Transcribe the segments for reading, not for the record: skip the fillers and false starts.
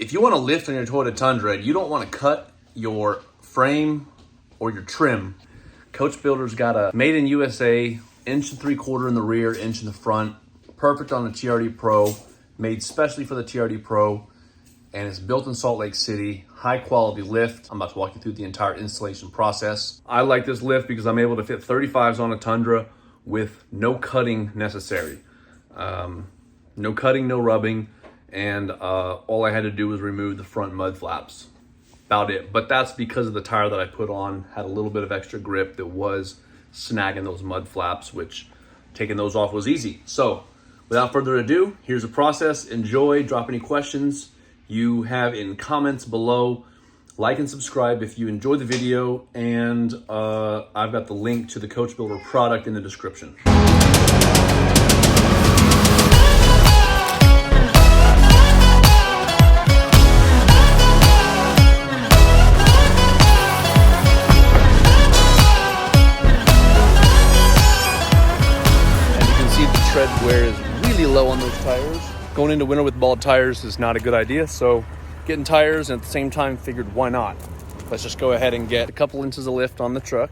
If you want to lift on your Toyota Tundra and you don't want to cut your frame or your trim, Coachbuilder's got a made in USA, 1.75" in the rear, inch in the front, perfect on the TRD Pro, made specially for the TRD Pro, and it's built in Salt Lake City, high quality lift. I'm about to walk you through the entire installation process. I like this lift because I'm able to fit 35s on a Tundra with no cutting necessary. No cutting, no rubbing, and all I had to do was remove the front mud flaps. About it, but that's because of the tire that I put on, had a little bit of extra grip that was snagging those mud flaps, which taking those off was easy. So without further ado, here's the process. Enjoy, drop any questions you have in comments below. Like and subscribe if you enjoyed the video, and I've got the link to the Coachbuilder product in the description. Tread wear is really low on those tires. Going into winter with bald tires is not a good idea, so getting tires, and at the same time figured why not? Let's just go ahead and get a couple inches of lift on the truck.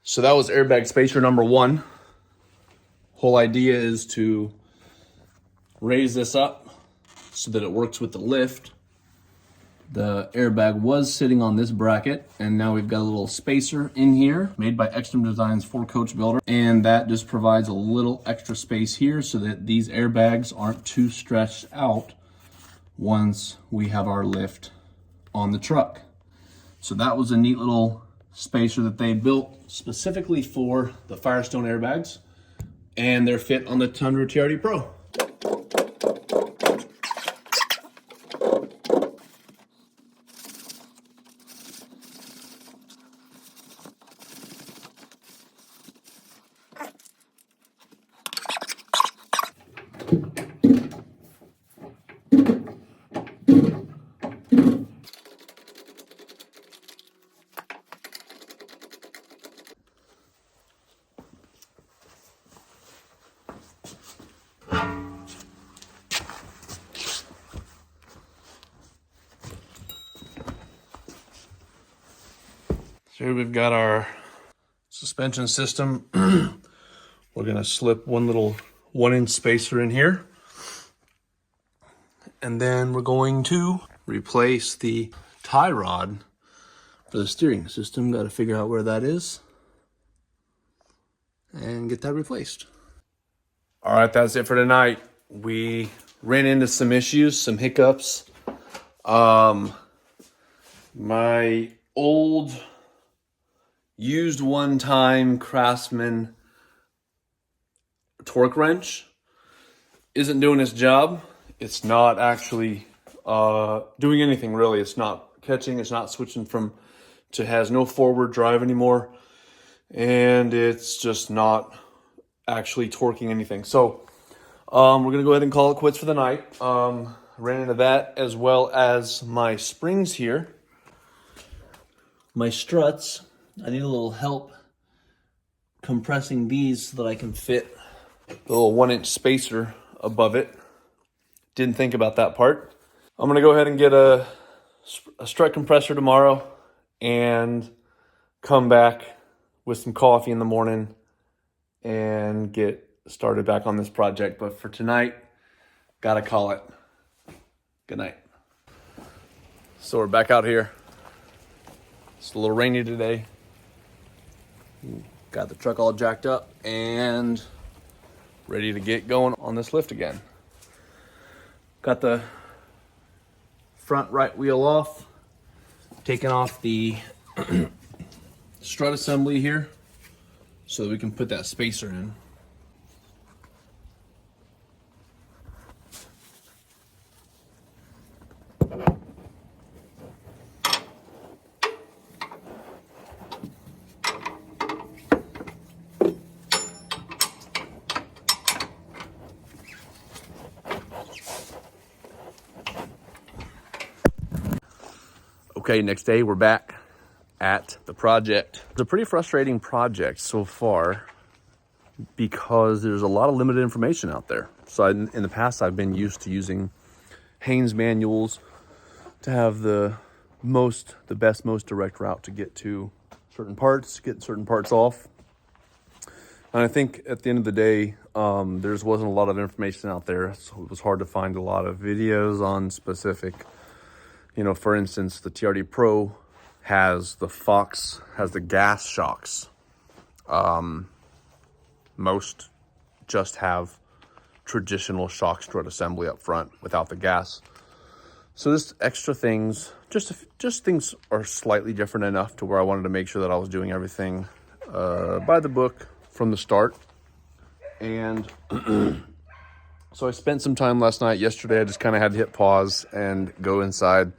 So that was airbag spacer number 1. Whole idea is to raise this up so that it works with the lift. The airbag was sitting on this bracket, and now we've got a little spacer in here made by Extreme Designs for Coachbuilder, and that just provides a little extra space here so that these airbags aren't too stretched out once we have our lift on the truck. So that was a neat little spacer that they built specifically for the Firestone airbags, and they're fit on the Tundra TRD Pro. So here we've got our suspension system. We're gonna slip one little 1-inch spacer in here. And then we're going to replace the tie rod for the steering system. Got to figure out where that is and get that replaced. All right, that's it for tonight. We ran into some issues, some hiccups. My old used one-time Craftsman torque wrench isn't doing its job. It's not actually doing anything really. It's not catching, it's not switching has no forward drive anymore, and it's just not actually torquing anything. So we're gonna go ahead and call it quits for the night. Ran into that, as well as my springs here, my struts. I need a little help compressing these so that I can fit the little 1-inch spacer above it. Didn't think about that part. I'm gonna go ahead and get a strut compressor tomorrow and come back with some coffee in the morning and get started back on this project. But for tonight, gotta call it. Good night. So we're back out here. It's a little rainy today. Got the truck all jacked up and ready to get going on this lift again. Got the front right wheel off, taking off the strut assembly here so that we can put that spacer in. Okay, next day we're back at the project. It's a pretty frustrating project so far because there's a lot of limited information out there. So in the past, I've been used to using Haynes manuals to have the best, most direct route to get to certain parts, get certain parts off. And I think at the end of the day, there wasn't a lot of information out there. So it was hard to find a lot of videos on specific. You know, for instance, the TRD Pro has the gas shocks. Most just have traditional shock strut assembly up front without the gas. So just extra things, just things are slightly different enough to where I wanted to make sure that I was doing everything by the book from the start. And so I spent some time yesterday, I just kind of had to hit pause and go inside,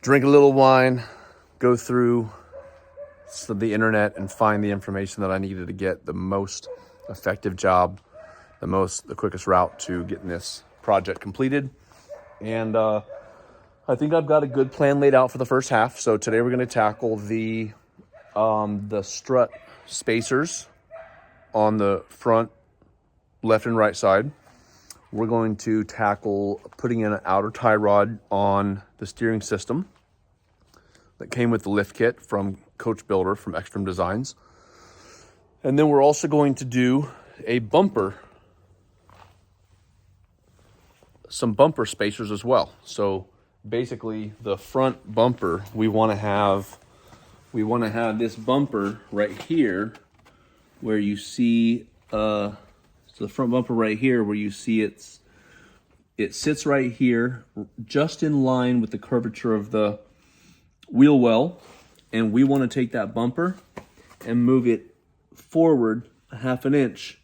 drink a little wine, go through the internet and find the information that I needed to get the most effective job, the quickest route to getting this project completed. And I think I've got a good plan laid out for the first half. So today we're going to tackle the strut spacers on the front left and right side. We're going to tackle putting in an outer tie rod on the steering system that came with the lift kit from Coachbuilder from Extreme Designs. And then we're also going to do a some bumper spacers as well. So basically the front bumper, we want to have this bumper right here where you see so the front bumper right here where you see it sits right here just in line with the curvature of the wheel well, and we want to take that bumper and move it forward a half an inch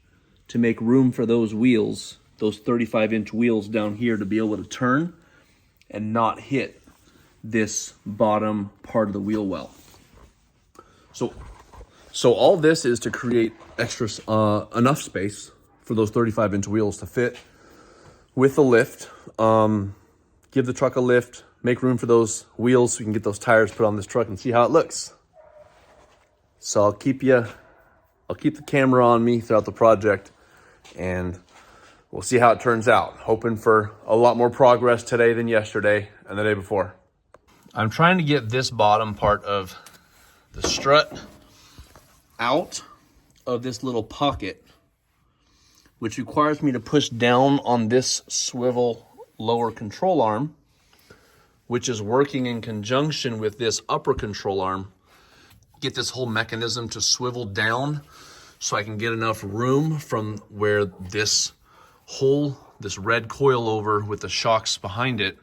to make room for those wheels, those 35-inch wheels down here, to be able to turn and not hit this bottom part of the wheel well. So all this is to create extra enough space for those 35-inch wheels to fit with the lift, give the truck a lift, make room for those wheels so we can get those tires put on this truck and see how it looks. So I'll keep the camera on me throughout the project, and we'll see how it turns out. Hoping for a lot more progress today than yesterday and the day before. I'm trying to get this bottom part of the strut out of this little pocket, which requires me to push down on this swivel lower control arm, which is working in conjunction with this upper control arm. Get this whole mechanism to swivel down so I can get enough room from where this red coilover with the shocks behind it,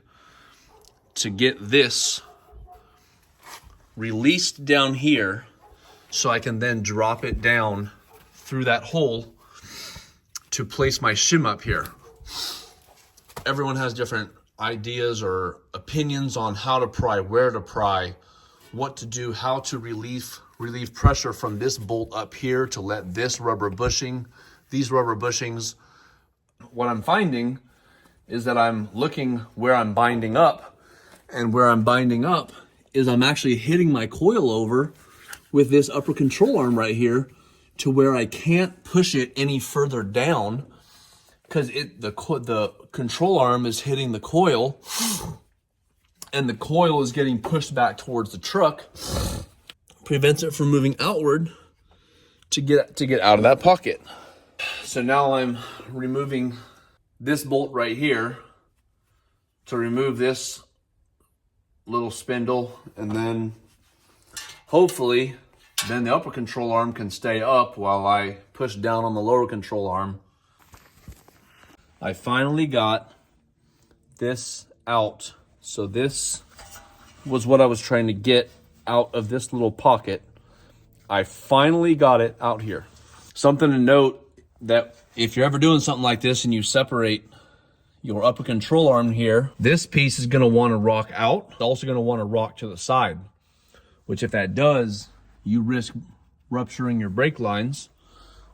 to get this released down here so I can then drop it down through that hole to place my shim up here. Everyone has different ideas or opinions on how to pry, where to pry, what to do, how to relieve pressure from this bolt up here to let these rubber bushings. What I'm finding is that I'm looking where I'm binding up, and where I'm binding up is I'm actually hitting my coil over with this upper control arm right here to where I can't push it any further down because the control arm is hitting the coil, and the coil is getting pushed back towards the truck, prevents it from moving outward to get out of that pocket. So now I'm removing this bolt right here to remove this little spindle, and then hopefully then the upper control arm can stay up while I push down on the lower control arm. I finally got this out. So this was what I was trying to get out of this little pocket. I finally got it out here. Something to note, that if you're ever doing something like this and you separate your upper control arm here, this piece is gonna wanna rock out. It's also gonna wanna rock to the side, which if that does, you risk rupturing your brake lines,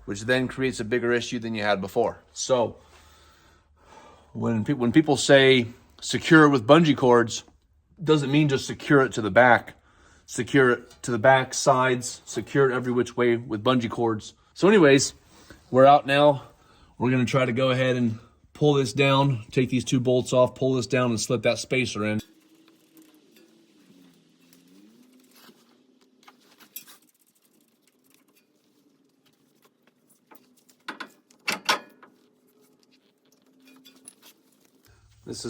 which then creates a bigger issue than you had before. So when people say secure it with bungee cords, doesn't mean just secure it to the back. Secure it to the back, sides, secure it every which way with bungee cords. So anyways, we're out now. We're gonna try to go ahead and pull this down, take these two bolts off, pull this down and slip that spacer in. This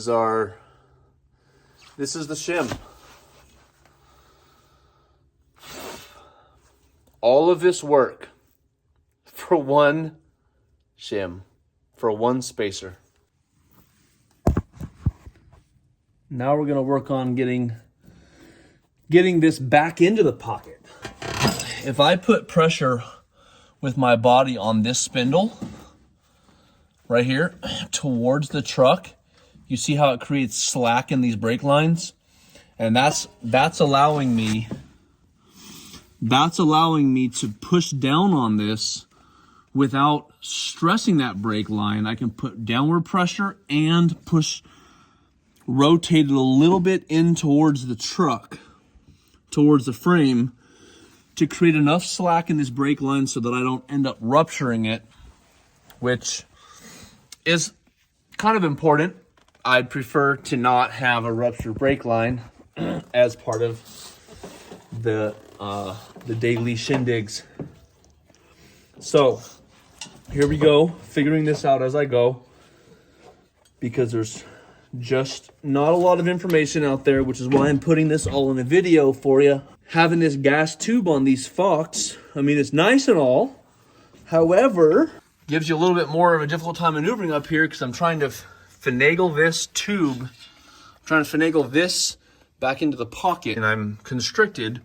is the shim. All of this work for one shim, for one spacer. Now we're gonna work on getting this back into the pocket. If I put pressure with my body on this spindle right here towards the truck, you see how it creates slack in these brake lines? And that's allowing me to push down on this without stressing that brake line. I can put downward pressure and rotate it a little bit in towards the truck, towards the frame, to create enough slack in this brake line so that I don't end up rupturing it, which is kind of important. I'd prefer to not have a ruptured brake line as part of the daily shindigs. So here we go, figuring this out as I go, because there's just not a lot of information out there, which is why I'm putting this all in a video for you. Having this gas tube on these forks, I mean, it's nice and all. However, gives you a little bit more of a difficult time maneuvering up here because I'm trying to finagle this tube. I'm trying to finagle this back into the pocket, and I'm constricted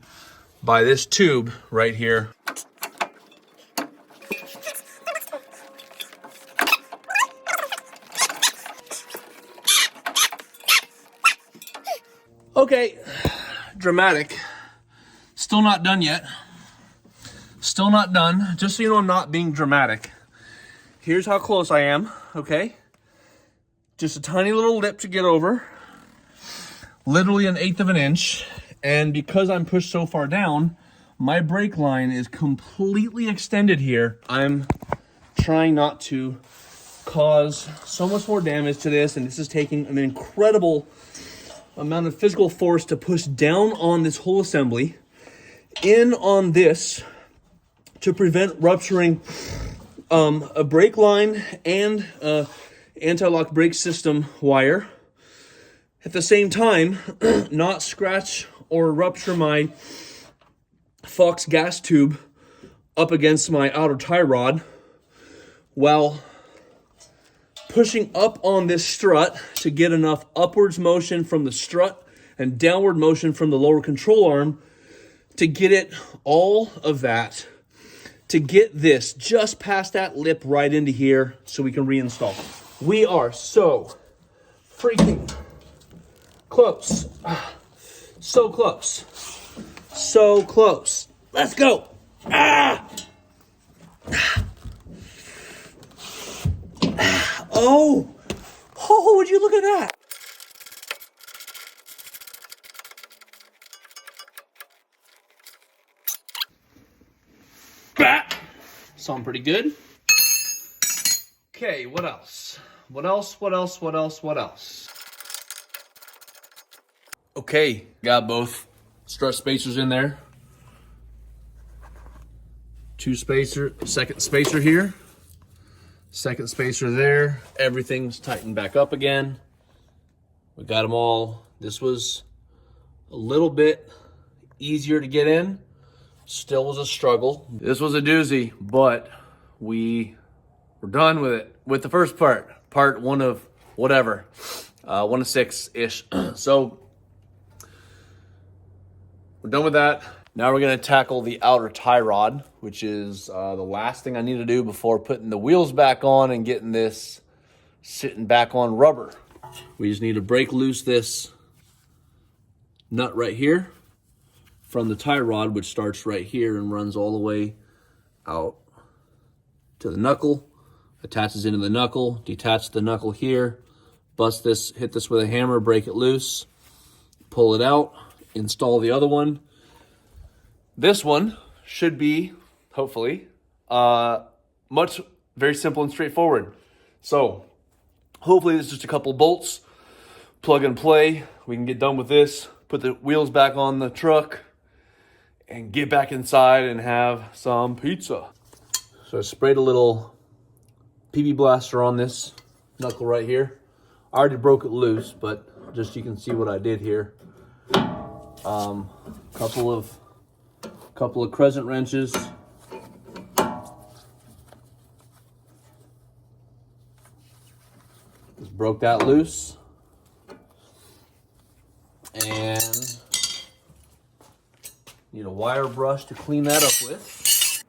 by this tube right here. Okay, dramatic. Still not done yet. Still not done. Just so you know, I'm not being dramatic. Here's how close I am, okay? Just a tiny little lip to get over. Literally 1/8 of an inch. And because I'm pushed so far down, my brake line is completely extended here. I'm trying not to cause so much more damage to this, and this is taking an incredible amount of physical force to push down on this whole assembly, in on this, to prevent rupturing a brake line and anti-lock brake system wire. At the same time, not scratch or rupture my Fox gas tube up against my outer tie rod while pushing up on this strut to get enough upwards motion from the strut and downward motion from the lower control arm to get it, all of that, to get this just past that lip right into here so we can reinstall. We are so freaking close. So close. So close. Let's go. Ah! Oh, would you look at that? Sound pretty good. Okay, what else? What else? Okay, got both strut spacers in there. Second spacer here. Second spacer there. Everything's tightened back up again. We got them all. This was a little bit easier to get in. Still was a struggle. This was a doozy, but we were done with it. With the first part one of whatever, 1 of 6-ish. So we're done with that. Now we're gonna tackle the outer tie rod, which is the last thing I need to do before putting the wheels back on and getting this sitting back on rubber. We just need to break loose this nut right here from the tie rod, which starts right here and runs all the way out to the knuckle, attaches into the knuckle, detach the knuckle here, bust this, hit this with a hammer, break it loose, pull it out, install the other one. This one should be, hopefully, very simple and straightforward. So hopefully this is just a couple bolts, plug and play. We can get done with this, put the wheels back on the truck, and get back inside and have some pizza. So I sprayed a little PB blaster on this knuckle right here. I already broke it loose, but just you can see what I did here. Couple of crescent wrenches. Just broke that loose. And need a wire brush to clean that up with.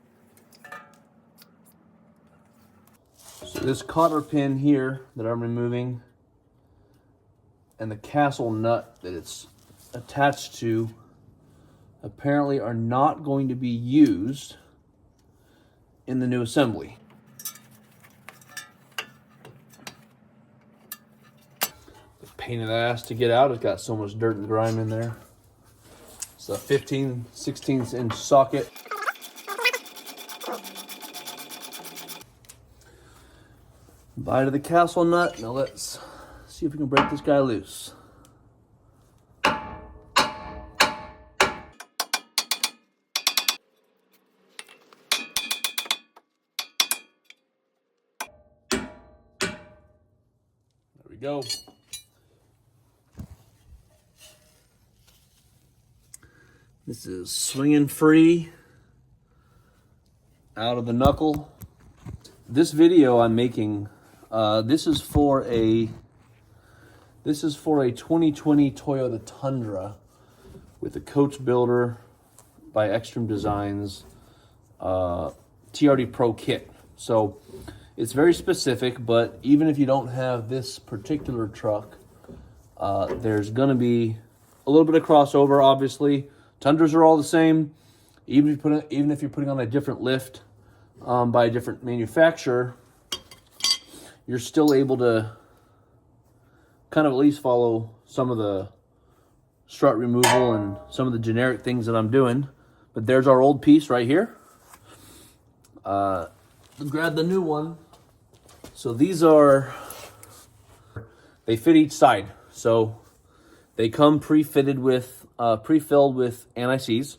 So this cotter pin here that I'm removing and the castle nut that it's attached to apparently are not going to be used in the new assembly. The pain in the ass to get out. It's got so much dirt and grime in there. It's a 15/16 inch socket. Bite of the castle nut. Now let's see if we can break this guy loose. Go. This is swinging free out of the knuckle. This video I'm making, this is for a 2020 Toyota Tundra with a Coachbuilder by Extreme Designs TRD Pro kit. So it's very specific, but even if you don't have this particular truck, there's gonna be a little bit of crossover, obviously. Tundras are all the same. Even if you're putting on a different lift by a different manufacturer, you're still able to kind of at least follow some of the strut removal and some of the generic things that I'm doing. But there's our old piece right here. Grab the new one. So these they fit each side. So they come pre-filled with anti-seize.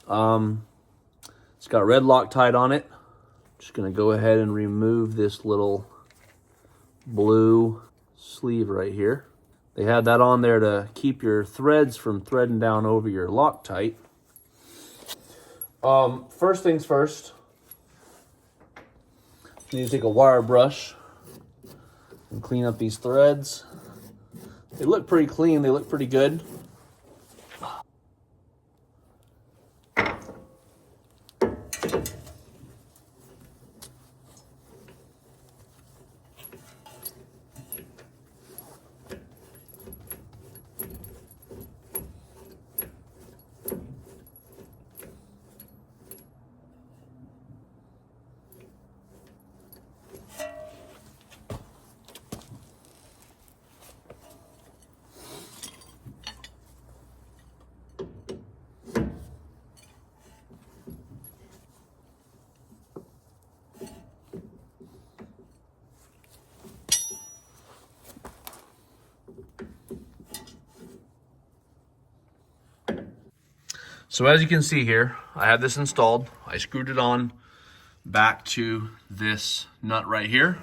It's got red Loctite on it. Just gonna go ahead and remove this little blue sleeve right here. They have that on there to keep your threads from threading down over your Loctite. First things first, you need to take a wire brush and clean up these threads. They look pretty clean, they look pretty good. So as you can see here, I have this installed. I screwed it on back to this nut right here.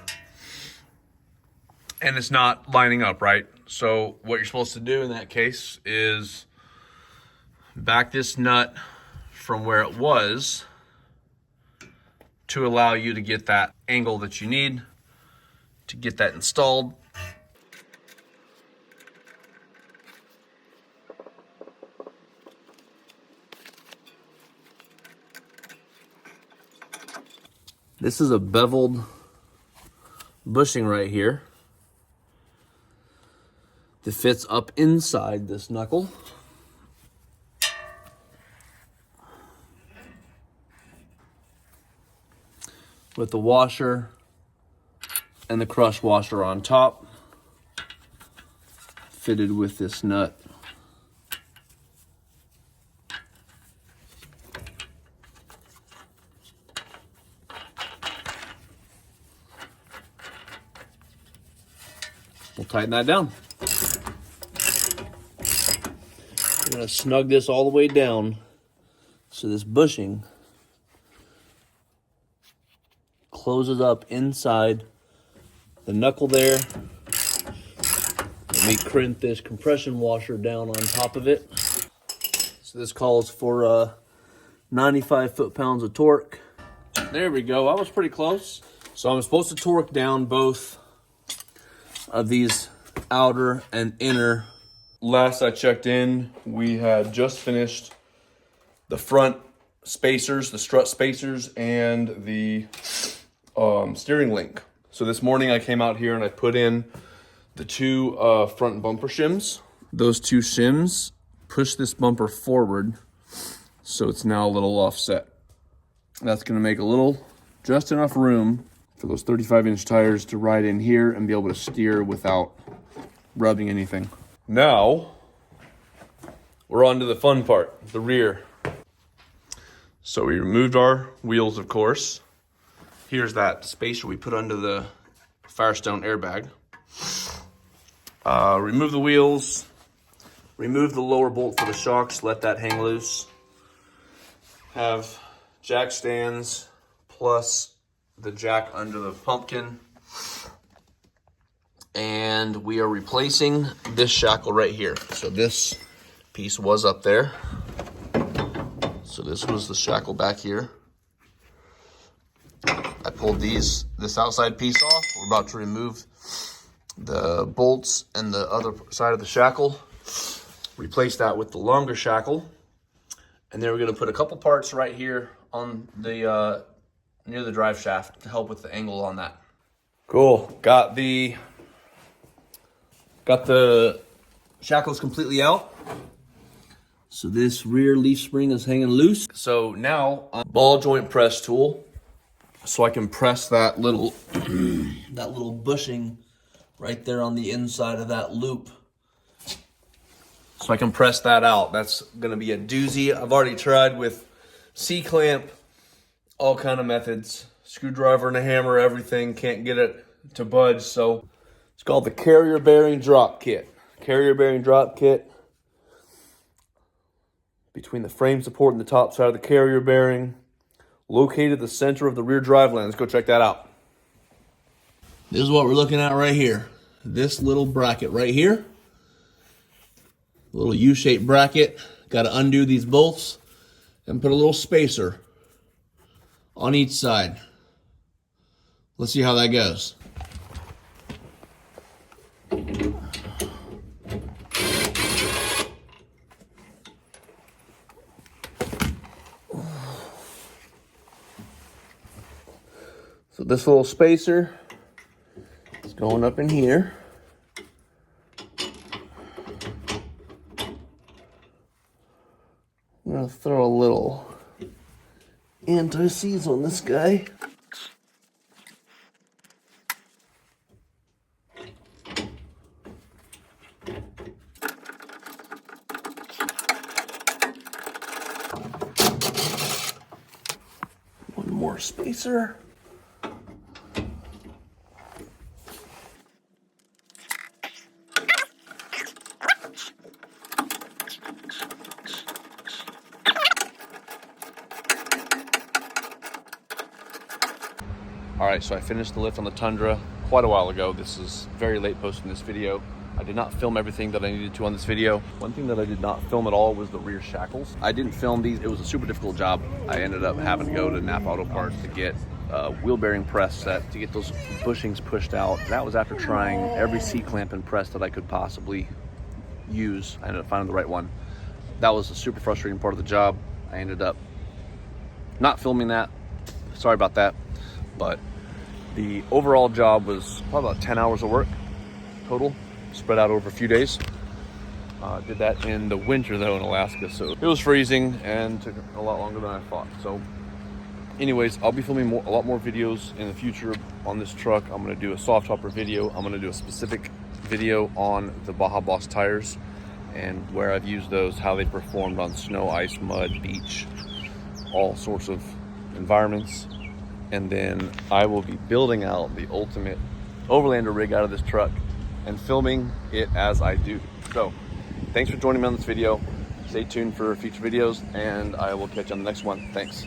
And it's not lining up, right? So what you're supposed to do in that case is back this nut from where it was to allow you to get that angle that you need to get that installed. This is a beveled bushing right here that fits up inside this knuckle. With the washer and the crush washer on top, fitted with this nut. We'll tighten that down. We're gonna snug this all the way down so this bushing closes up inside the knuckle there. Let me crimp this compression washer down on top of it. So this calls for 95 foot-pounds of torque. There we go, I was pretty close. So I'm supposed to torque down both of these outer and inner. Last I checked in, we had just finished the front spacers, the strut spacers, and the steering link. So this morning I came out here and I put in the two front bumper shims. Those two shims push this bumper forward, so it's now a little offset. That's gonna make just enough room for those 35-inch tires to ride in here and be able to steer without rubbing anything. Now, we're on to the fun part, the rear. So we removed our wheels, of course. Here's that spacer we put under the Firestone airbag. Remove the wheels, remove the lower bolt for the shocks, let that hang loose. Have jack stands plus the jack under the pumpkin. And we are replacing this shackle right here. So this piece was up there. So this was the shackle back here. I pulled this outside piece off. We're about to remove the bolts and the other side of the shackle. Replace that with the longer shackle. And then we're gonna put a couple parts right here on the near the drive shaft to help with the angle on that. Cool, got the shackles completely out. So this rear leaf spring is hanging loose. So now, ball joint press tool, so I can press that little bushing right there on the inside of that loop. So I can press that out. That's gonna be a doozy. I've already tried with C-clamp, all kind of methods. Screwdriver and a hammer, everything, can't get it to budge. So it's called the carrier bearing drop kit. Carrier bearing drop kit. Between the frame support and the top side of the carrier bearing, located at the center of the rear driveline. Let's go check that out. This is what we're looking at right here. This little bracket right here. Little U-shaped bracket. Got to undo these bolts and put a little spacer on each side. Let's see how that goes. So this little spacer is going up in here. I'm gonna throw a little anti-seize on this guy. One more spacer. All right, so I finished the lift on the Tundra quite a while ago. This is very late posting this video. I did not film everything that I needed to on this video. One thing that I did not film at all was the rear shackles. I didn't film these. It was a super difficult job. I ended up having to go to Napa Auto Parts to get wheel bearing press set to get those bushings pushed out. That was after trying every C-clamp and press that I could possibly use. I ended up finding the right one. That was a super frustrating part of the job. I ended up not filming that. Sorry about that. But the overall job was probably about 10 hours of work total, spread out over a few days. Did that in the winter though in Alaska, so it was freezing and took a lot longer than I thought. So anyways, I'll be filming a lot more videos in the future on this truck. I'm gonna do a soft topper video. I'm gonna do a specific video on the Baja Boss tires and where I've used those, how they performed on snow, ice, mud, beach, all sorts of environments. And then I will be building out the ultimate overlander rig out of this truck and filming it as I do. So thanks for joining me on this video. Stay tuned for future videos and I will catch you on the next one. Thanks.